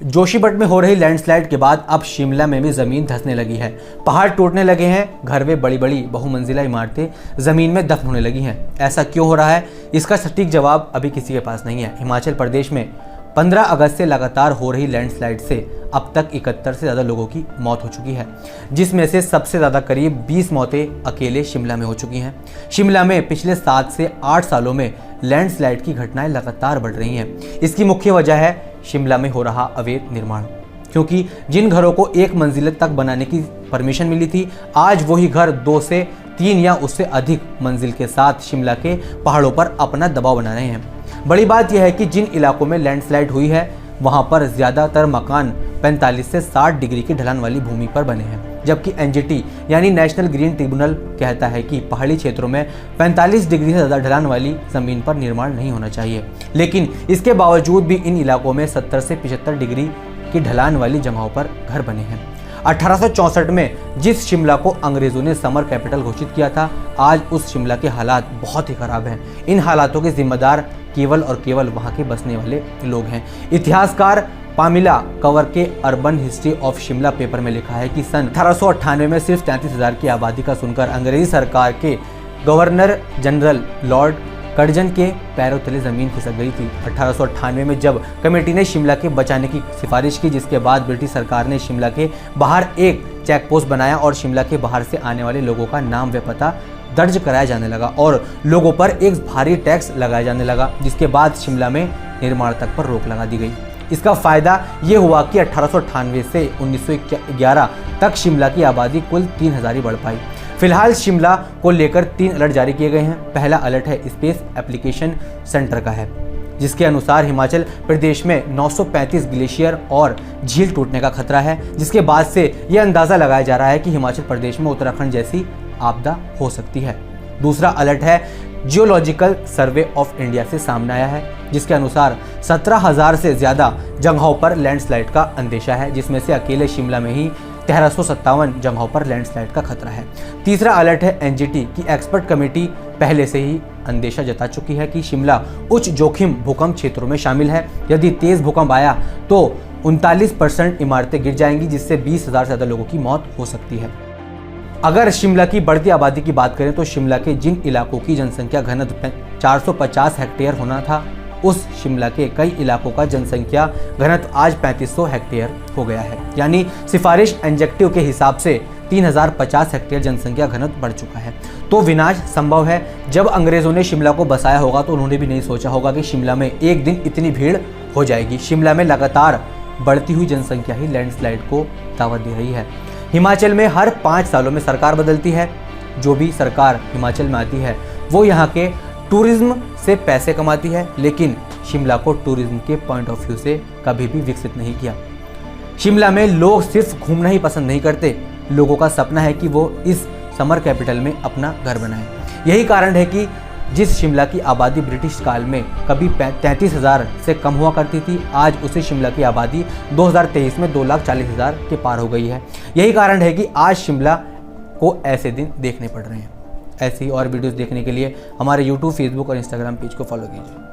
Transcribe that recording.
जोशीमठ में हो रही लैंडस्लाइड के बाद अब शिमला में भी जमीन धंसने लगी है। पहाड़ टूटने लगे हैं, घर में बड़ी बड़ी बहुमंजिला इमारतें जमीन में दफन होने लगी हैं। ऐसा क्यों हो रहा है, इसका सटीक जवाब अभी किसी के पास नहीं है। हिमाचल प्रदेश में 15 अगस्त से लगातार हो रही लैंडस्लाइड से अब तक 71 से ज़्यादा लोगों की मौत हो चुकी है, जिसमें से सबसे ज़्यादा करीब 20 मौतें अकेले शिमला में हो चुकी हैं। शिमला में पिछले 7 से 8 सालों में लैंडस्लाइड की घटनाएं लगातार बढ़ रही हैं। इसकी मुख्य वजह है शिमला में हो रहा अवैध निर्माण, क्योंकि जिन घरों को एक मंजिल तक बनाने की परमिशन मिली थी, आज वही घर 2 से 3 या उससे अधिक मंजिल के साथ शिमला के पहाड़ों पर अपना दबाव बना रहे हैं। बड़ी बात यह है कि जिन इलाकों में लैंडस्लाइड हुई है वहां पर ज्यादातर मकान 45 से 60 डिग्री की ढलान वाली भूमि पर बने हैं, जबकि एनजीटी यानी नेशनल ग्रीन ट्रिब्यूनल कहता है कि पहाड़ी क्षेत्रों में 45 डिग्री से ज़्यादा ढलान वाली ज़मीन पर निर्माण नहीं होना चाहिए। लेकिन इसके बावजूद भी इन इलाकों में 70 से 75 डिग्री की ढलान वाली जगहों पर घर बने हैं। 1864 में जिस शिमला को अंग्रेजों ने समर कैपिटल घोषित किया था, आज उस शिमला के हालात बहुत ही खराब हैं। इन हालातों के जिम्मेदार केवल और केवल वहाँ के बसने वाले लोग हैं। इतिहासकार पामिला कंवर के urban history of Shimla paper में लिखा है कि सन 1898 में सिर्फ 33,000 की आबादी का सुनकर अंग्रेजी सरकार के गवर्नर जनरल लॉर्ड कर्जन के पैरों तले जमीन खिसक गई थी। 1898 में जब कमेटी ने शिमला के बचाने की सिफारिश की, जिसके बाद ब्रिटिश सरकार ने शिमला के बाहर एक चेक पोस्ट बनाया और शिमला के बाहर से आने वाले लोगों का नाम व पता दर्ज कराया जाने लगा और लोगों पर एक भारी टैक्स लगाया जाने लगा, जिसके बाद शिमला में निर्माण तक पर रोक लगा दी गई। इसका फायदा ये हुआ कि 1898 से 1911 तक शिमला की आबादी कुल 3,000 ही बढ़ पाई। फिलहाल शिमला को लेकर 3 अलर्ट जारी किए गए हैं। पहला अलर्ट है स्पेस एप्लीकेशन सेंटर का है, जिसके अनुसार हिमाचल प्रदेश में 935 ग्लेशियर और झील टूटने का खतरा है, जिसके बाद से यह अंदाजा लगाया जा रहा है कि हिमाचल प्रदेश में उत्तराखंड जैसी आपदा हो सकती है। दूसरा अलर्ट है जियोलॉजिकल सर्वे ऑफ इंडिया से सामने आया है, जिसके अनुसार 17,000 से ज़्यादा जगहों पर लैंडस्लाइड का अंदेशा है, जिसमें से अकेले शिमला में ही 1357 जगहों पर लैंडस्लाइड का खतरा है। तीसरा अलर्ट है एनजीटी की एक्सपर्ट कमेटी पहले से ही अंदेशा जता चुकी है कि शिमला उच्च जोखिम भूकंप क्षेत्रों में शामिल है। यदि तेज भूकंप आया तो 39% इमारतें गिर जाएंगी, जिससे 20,000 से ज़्यादा लोगों की मौत हो सकती है। अगर शिमला की बढ़ती आबादी की बात करें तो शिमला के जिन इलाकों की जनसंख्या घनत्व 450 हेक्टेयर होना था, उस शिमला के कई इलाकों का जनसंख्या घनत्व आज 3500 हेक्टेयर हो गया है। यानी सिफारिश एडजेक्टिव के हिसाब से 3050 हेक्टेयर जनसंख्या घनत्व बढ़ चुका है। तो विनाश संभव है। जब अंग्रेजों ने शिमला को बसाया होगा तो उन्होंने भी नहीं सोचा होगा कि शिमला में एक दिन इतनी भीड़ हो जाएगी। शिमला में लगातार बढ़ती हुई जनसंख्या ही लैंडस्लाइड को दावत दे रही है। हिमाचल में हर 5 सालों में सरकार बदलती है। जो भी सरकार हिमाचल में आती है वो यहाँ के टूरिज्म से पैसे कमाती है, लेकिन शिमला को टूरिज्म के पॉइंट ऑफ व्यू से कभी भी विकसित नहीं किया। शिमला में लोग सिर्फ घूमना ही पसंद नहीं करते, लोगों का सपना है कि वो इस समर कैपिटल में अपना घर बनाएं। यही कारण है कि जिस शिमला की आबादी ब्रिटिश काल में कभी 33,000 से कम हुआ करती थी, आज उसी शिमला की आबादी 2023 में 2,40,000 के पार हो गई है। यही कारण है कि आज शिमला को ऐसे दिन देखने पड़ रहे हैं। ऐसी और वीडियोस देखने के लिए हमारे YouTube, Facebook और Instagram पेज को फॉलो कीजिए।